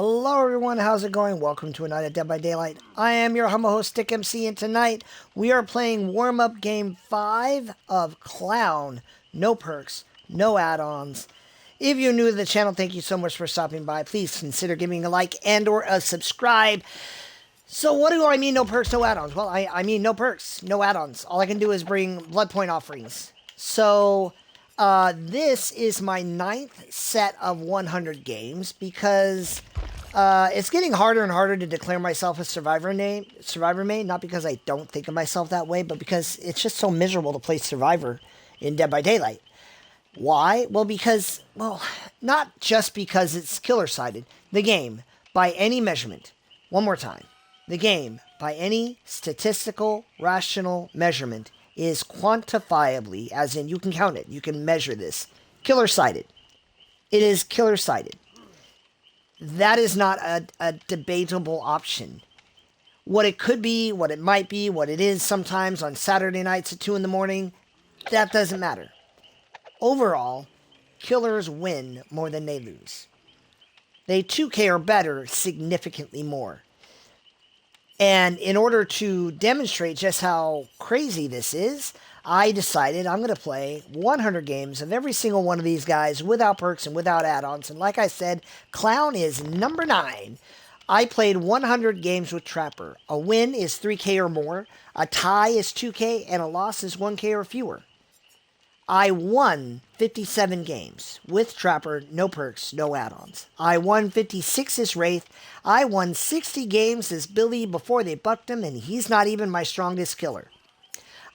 Hello everyone, how's it going? Welcome to another Dead by Daylight. I am your humble host, Stick MC, and tonight we are playing Warmup Game 5 of Clown. No perks, no add-ons. If you're new to the channel, thank you so much for stopping by. Please consider giving a like and or a subscribe. So what do I mean no perks, no add-ons? Well, I mean no perks, no add-ons. All I can do is bring blood point offerings. So this is my 9th set of 100 games because it's getting harder and harder to declare myself a survivor main, not because I don't think of myself that way, but because it's just so miserable to play survivor in Dead by Daylight. Why? Well, because, not just because it's killer-sided. The game, by any measurement, one more time, the game, by any statistical, rational measurement, is quantifiably, as in you can count it, you can measure this, killer-sided. It is killer-sided. That is not a debatable option. What it could be, what it might be, what it is sometimes on Saturday nights at 2 in the morning, that doesn't matter. Overall, killers win more than they lose. They 2K or better significantly more. And in order to demonstrate just how crazy this is, I decided I'm going to play 100 games of every single one of these guys without perks and without add-ons. And like I said, Clown is number 9. I played 100 games with Trapper. A win is 3K or more, a tie is 2K, and a loss is 1K or fewer. I won 57 games with Trapper, no perks, no add-ons. I won 56 as Wraith. I won 60 games as Billy before they bucked him, and he's not even my strongest killer.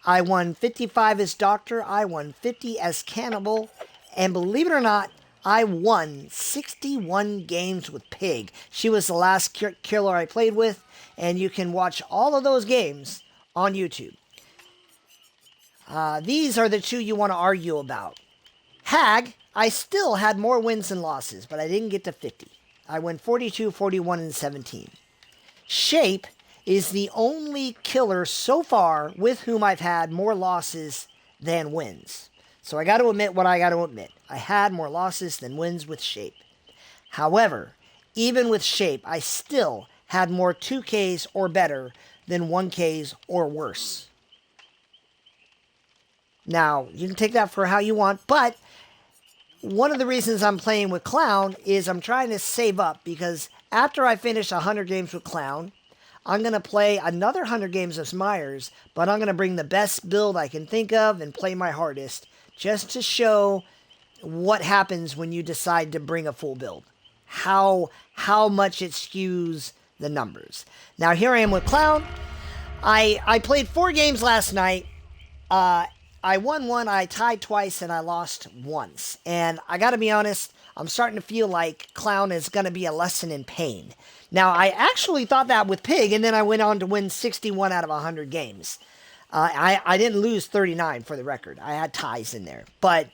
I won 55 as Doctor. I won 50 as Cannibal. And believe it or not, I won 61 games with Pig. She was the last killer I played with, and you can watch all of those games on YouTube. These are the two you want to argue about. Hag, I still had more wins than losses, but I didn't get to 50. I went 42, 41, and 17. Shape is the only killer so far with whom I've had more losses than wins. So I got to admit what I got to admit. I had more losses than wins with Shape. However, even with Shape, I still had more 2Ks or better than 1Ks or worse. Now, you can take that for how you want, but one of the reasons I'm playing with Clown is I'm trying to save up, because after I finish 100 games with Clown, I'm going to play another 100 games of Myers, but I'm going to bring the best build I can think of and play my hardest, just to show what happens when you decide to bring a full build. How much it skews the numbers. Now, here I am with Clown. I played 4 games last night. I won 1, I tied twice, and I lost once. And I gotta be honest, I'm starting to feel like Clown is gonna be a lesson in pain. Now, I actually thought that with Pig, and then I went on to win 61 out of 100 games. I didn't lose 39 for the record. I had ties in there. But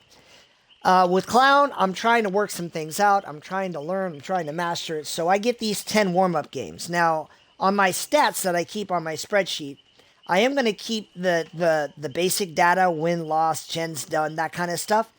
with Clown, I'm trying to work some things out. I'm trying to learn. I'm trying to master it. So I get these 10 warm-up games. Now, on my stats that I keep on my spreadsheet, I am going to keep the basic data, win, loss, gens done, that kind of stuff.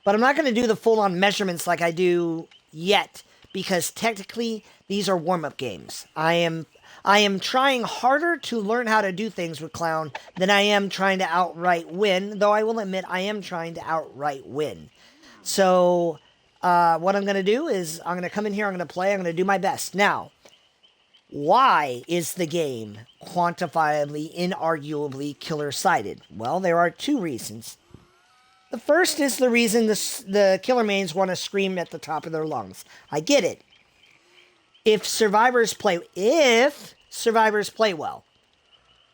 But I'm not going to do the full-on measurements like I do yet, because technically these are warm-up games. I am trying harder to learn how to do things with Clown than I am trying to outright win, though I will admit I am trying to outright win. So what I'm going to do is I'm going to come in here, I'm going to play, I'm going to do my best. Now, why is the game quantifiably, inarguably killer-sided? Well, there are 2 reasons. The first is the reason the killer mains want to scream at the top of their lungs. I get it. If survivors play well,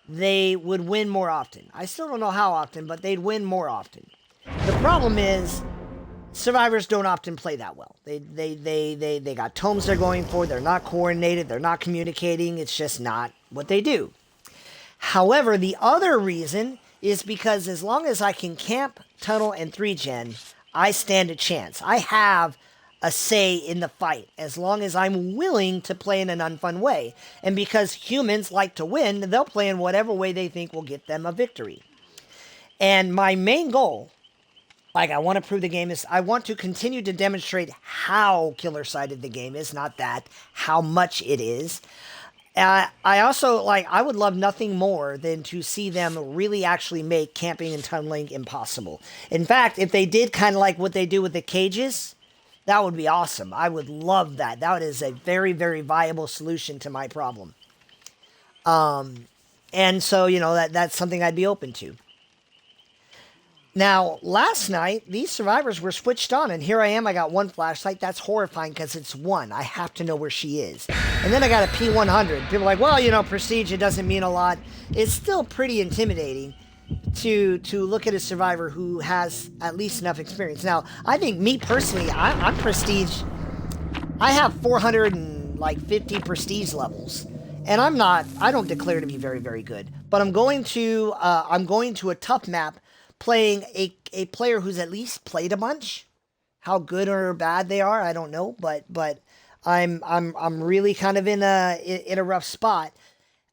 they would win more often. I still don't know how often, but they'd win more often. The problem is, survivors don't often play that well. They got tomes they're going for. They're not coordinated. They're not communicating. It's just not what they do. However, the other reason is because as long as I can camp, tunnel, and 3-gen, I stand a chance. I have a say in the fight as long as I'm willing to play in an unfun way. And because humans like to win, they'll play in whatever way they think will get them a victory. And my main goal Like, I want to prove the game is... I want to continue to demonstrate how killer-sided the game is, not that, how much it is. I also, like, I would love nothing more than to see them really actually make camping and tunneling impossible. In fact, if they did kind of like what they do with the cages, that would be awesome. I would love that. That is a very, very viable solution to my problem. And so, you know, that's something I'd be open to. Now, last night, these survivors were switched on, and here I am. I got one flashlight. That's horrifying because it's one. I have to know where she is. And then I got a P100. People are like, well, you know, prestige, it doesn't mean a lot. It's still pretty intimidating to look at a survivor who has at least enough experience. Now, I think me personally, I'm prestige. I have 450 prestige levels. And I don't declare to be very, very good. But I'm going to a tough map playing a player who's at least played a bunch. How good or bad they are, I don't know, but I'm really kind of in a rough spot.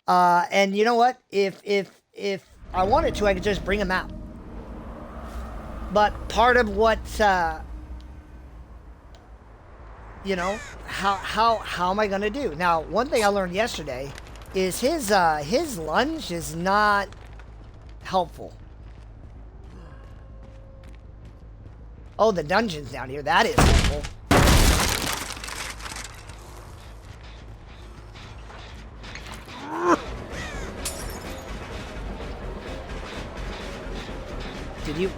And you know what? If I wanted to, I could just bring him out. But part of what you know, how am I gonna do? Now, one thing I learned yesterday is his lunge is not helpful. Oh, the dungeon's down here. That is helpful.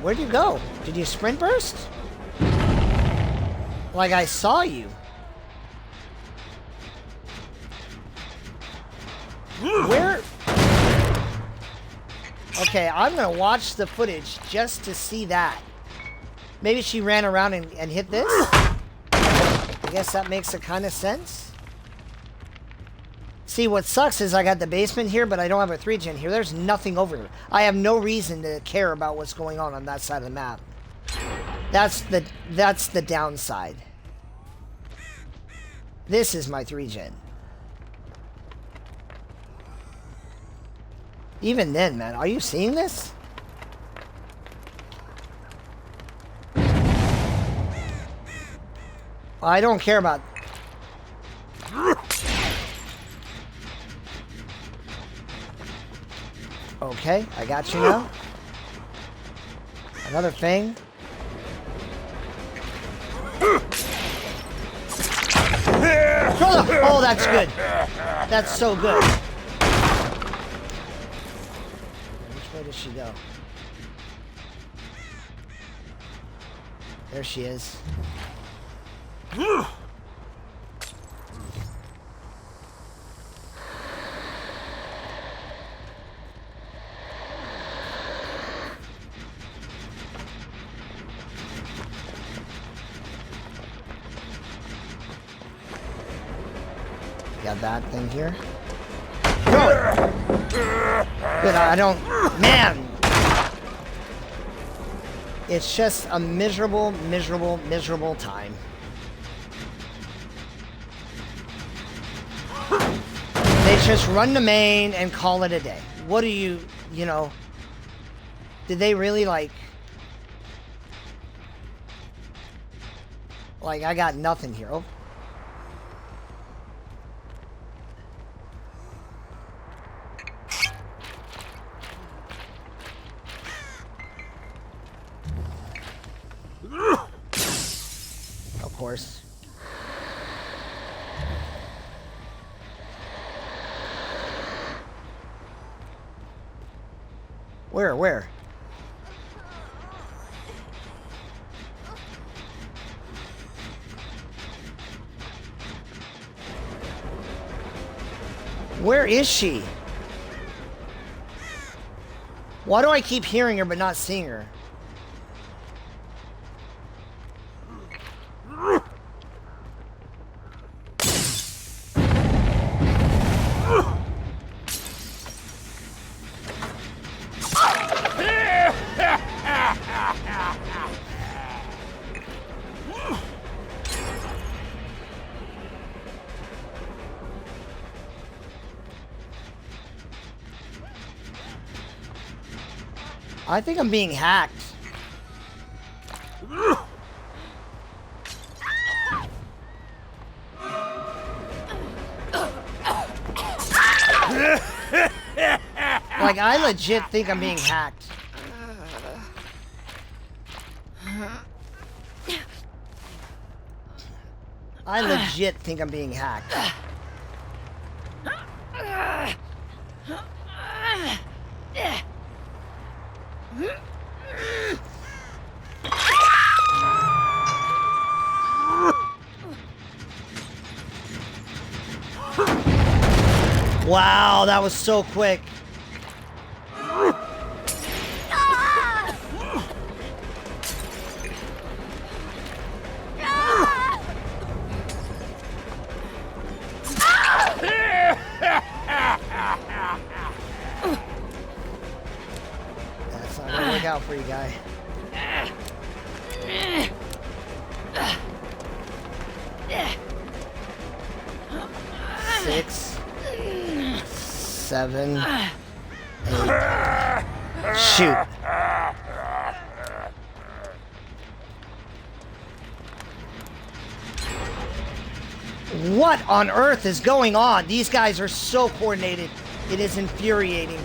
Where'd you go? Did you sprint burst? Like I saw you. Where? Okay, I'm gonna watch the footage just to see that. Maybe she ran around and hit this? I guess that makes a kind of sense. See, what sucks is I got the basement here, but I don't have a 3-gen here. There's nothing over there. I have no reason to care about what's going on that side of the map. That's the downside. This is my 3-gen. Even then, man, are you seeing this? I don't care about... Okay, I got you now. Another thing. Oh, that's good. That's so good. Which way does she go? There she is. Got that thing here. Good. Good. I don't. Man. It's just a miserable, miserable, miserable time. They just run the main and call it a day. What do you know? Did they really like I got nothing here. Oh. Of course. Where? Where is she? Why do I keep hearing her but not seeing her? I think I'm being hacked. Like, I legit think I'm being hacked. I legit think I'm being hacked. Wow, that was so quick. That's not gonna work out for you, guy. Six, 7, 8. Shoot. What on earth is going on? These guys are so coordinated. It is infuriating.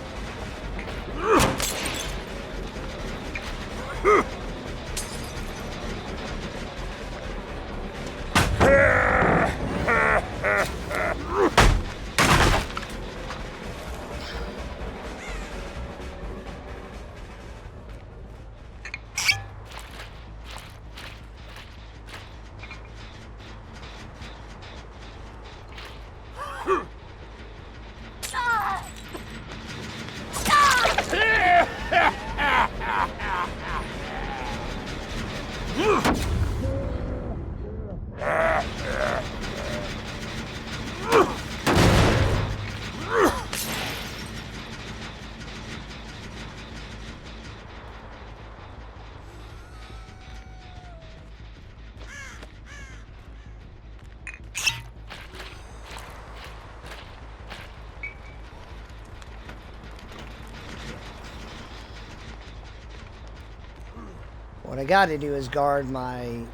What I gotta do is guard my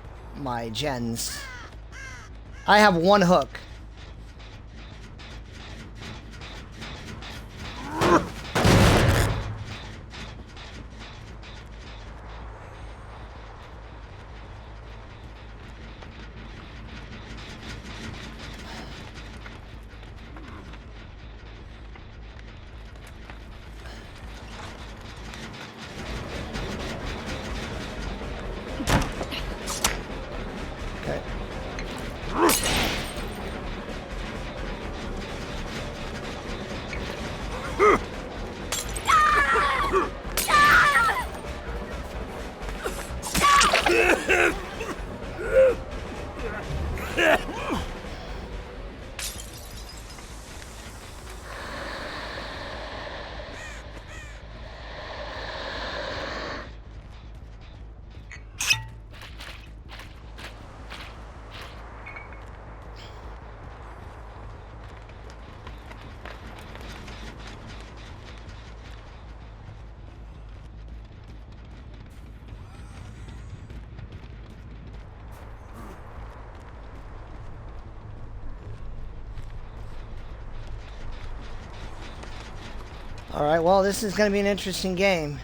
gens. I have one hook. Alright, well, this is going to be an interesting game.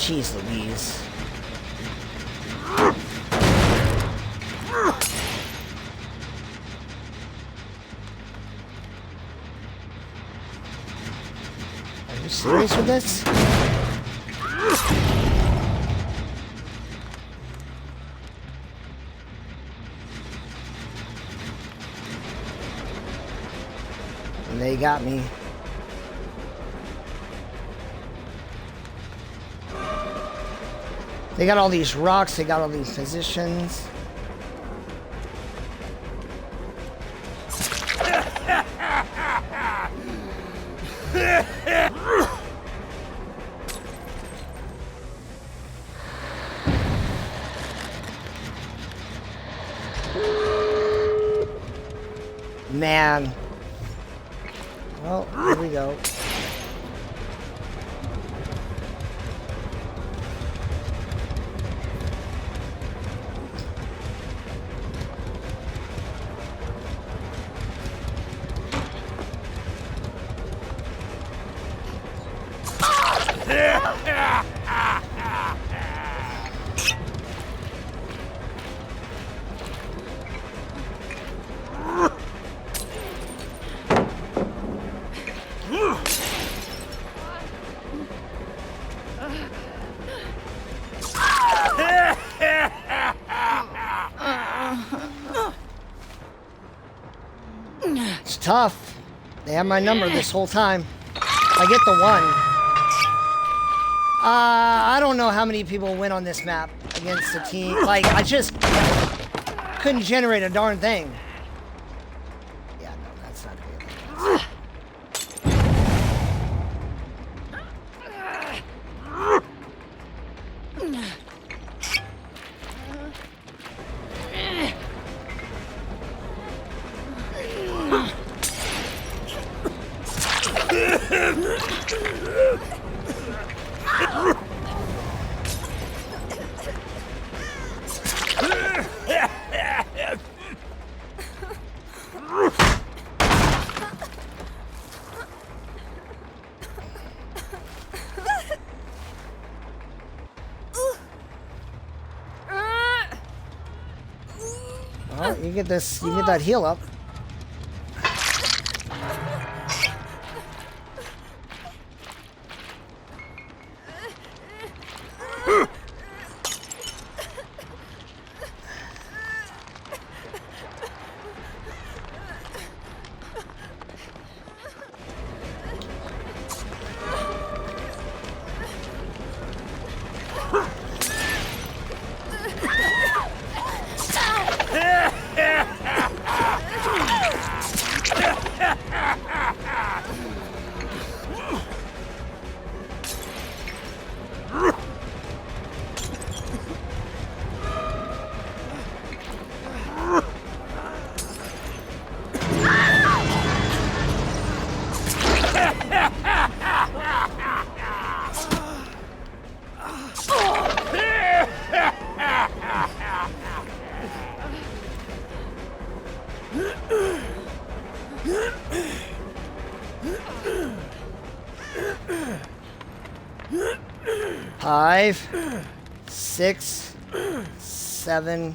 Jeez Louise. Are you serious with this? And they got me. They got all these rocks, they got all these positions. Man. Well, here we go. It's tough. They have my number this whole time. I get the one. I don't know how many people win on this map against the team. Like, I just couldn't generate a darn thing. Yeah, no, that's not good. Well, you get this, you get that heal up. Five, 6, 7.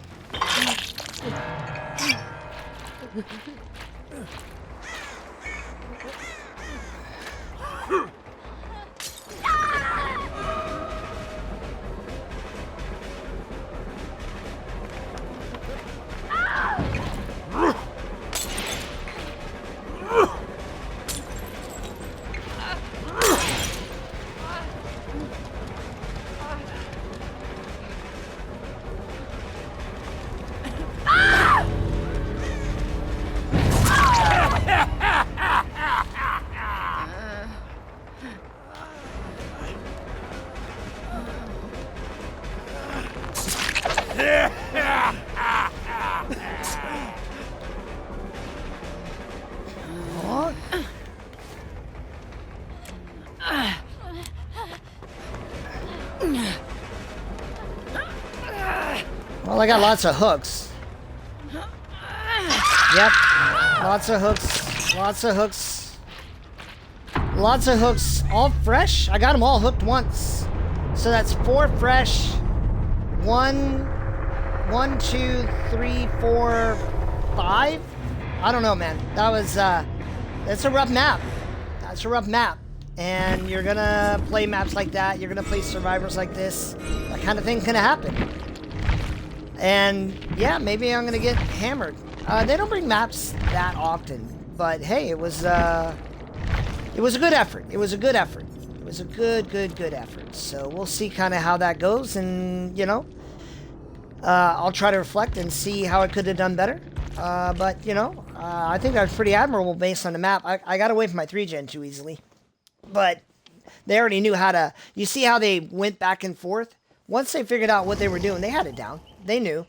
Well, I got lots of hooks. Yep. Lots of hooks. Lots of hooks. Lots of hooks. All fresh. I got them all hooked once. So that's 4 fresh. 1, 2, 3, 4, 5. I don't know, man. That was that's a rough map. That's a rough map. And you're gonna play maps like that. You're gonna play survivors like this. That kind of thing's gonna happen. And yeah, maybe I'm gonna get hammered. They don't bring maps that often, but hey, it was a good effort. It was a good effort. It was a good effort. So we'll see kind of how that goes, and you know, I'll try to reflect and see how I could have done better. But you know, I think that was pretty admirable based on the map. I got away from my 3-gen too easily, but they already knew how to. You see how they went back and forth? Once they figured out what they were doing, they had it down. They knew,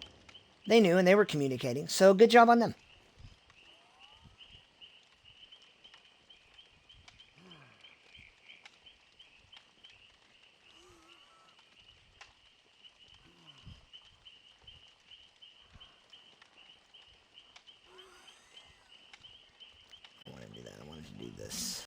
and they were communicating. So good job on them.